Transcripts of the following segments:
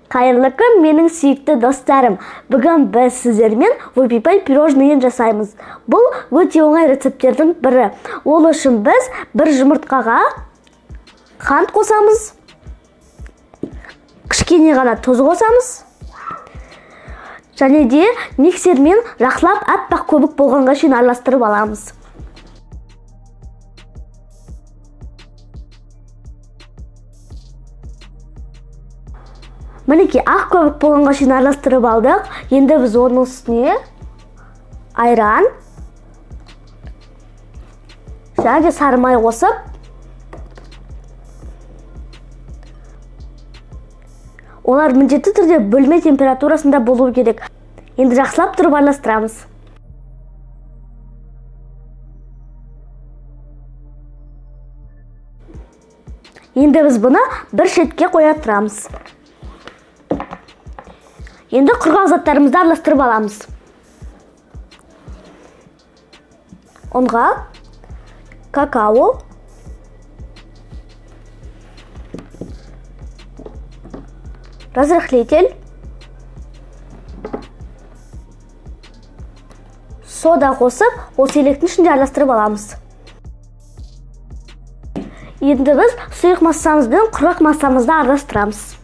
Қайырлы күн, менің сүйікті достарым. Бүгін біз сіздермен выпипай пирожныйын жасаймыз. Бұл өте оңай рецепттердің бірі. Ол үшін біз бір жұмыртқаға қант қосамыз, кішкене ғана тұз қосамыз, және де миксермен жақсылап аппақ көбік болғанға шейін араластырып аламыз. Мінекей, ақ көбік болғанға шейін араластырып алдық. Енді біз оның үстіне айран және де сары май қосып, олар міндетті түрде бөлме температурасында болу керек. Енді жақсылап тұрып араластырамыз. Енді біз бұны бір шетке қоя тұрамыз. Енді құрғақ заттарымызды араластырып аламыз. Онға какао, разрыхлитель, сода қосып, осы електің ішінде араластырып аламыз. Енді біз сұйық массамыз бен құрғақ массамызды араластырамыз.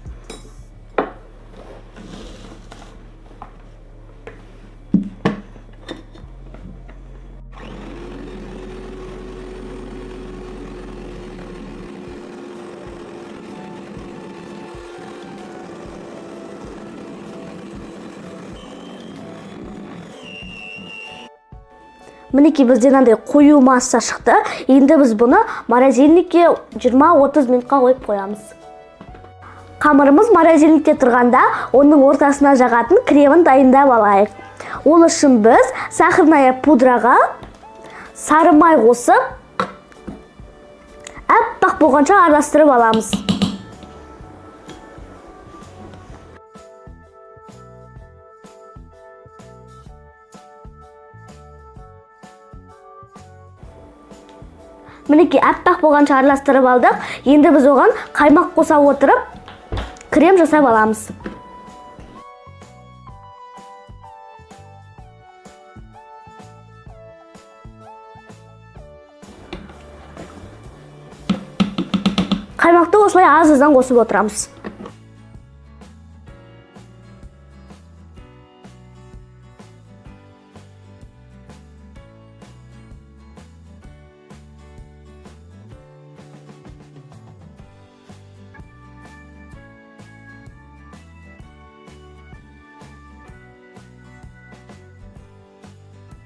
Мінекей бізден андай қою масса шықты. Енді біз бұны морозильникке 20-30 минутқа қойып қоямыз. Қамырымыз морозильникте тұрғанда, оның ортасына жағатын кремін дайындап алайық. Ол үшін біз сахарная пудраға сары май қосып, аппақ болғанша араластырып аламыз. Мінекей, аппақ болғанша араластырып алдық. Енді біз оған қаймақ қоса отырып, крем жасап аламыз. Қаймақты осылай аз-аздан қосып отырамыз.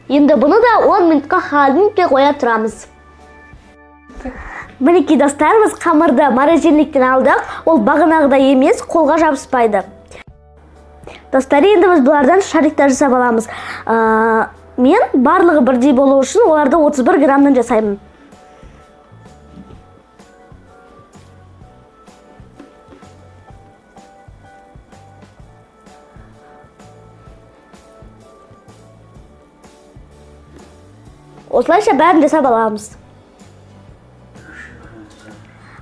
Енді бұны да 10 минутқа холодильникке қоя тұрамыз. Мінекей достар, біз қамырды морозильниктен алдық. Ол бағанағыдай емес, қолға жабыспайды. Достар, енді біз бұлардан шариктар жасап аламыз. Мен барлығы бірдей болу үшін оларды 31 граммнан жасаймын. Осылайша бәрін жасап аламыз.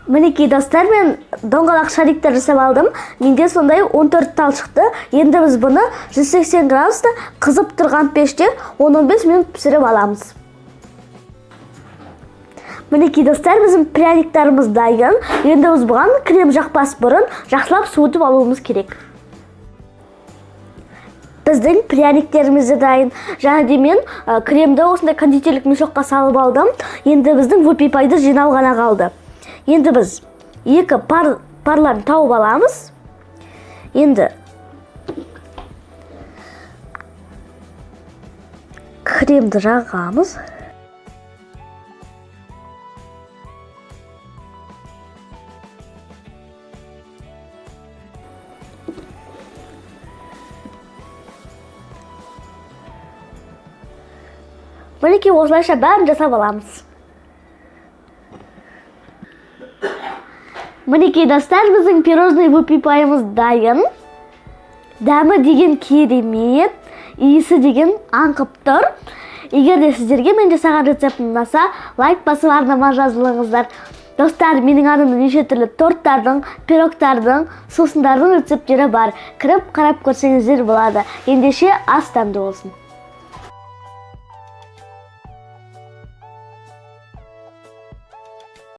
Мінекей достар, мен доңғалақ шариктар жасап алдым. Менде сондай 14 тал шықты. Енді біз бұны 180 градуста қызып тұрған пеште 10-15 минут пісіріп аламыз. Мінекей достар, біздің пряниктарымыз дайын. Енді біз бұған крем жақпас бұрын жақсылап суытып алуымыз керек. Біздің пряниктерімізді дайын. Және де мен кремді осындай кондитерлік мешокқа салып алдым. Енді біздің выпипайды жинау ғана қалды. Енді біз екі парларын тауып аламыз. Енді кремді жағамыз. Мінекей, осылайша бәрін жасап аламыз. Мінекей достар, біздің пирожный выпипайымыз дайын. Дәмі деген керемет, иісі деген аңқып тұр. Егер де сіздерге мен жасаған рецептім ұнаса, лайк басып арнама жазылыңыздар. Достар, менің анымда неше түрлі торттардың, пирогтардың, сусындардың рецепттері бар. Кіріп қарап көрсеңіздер болады. Ендеше ас дәмді болсын.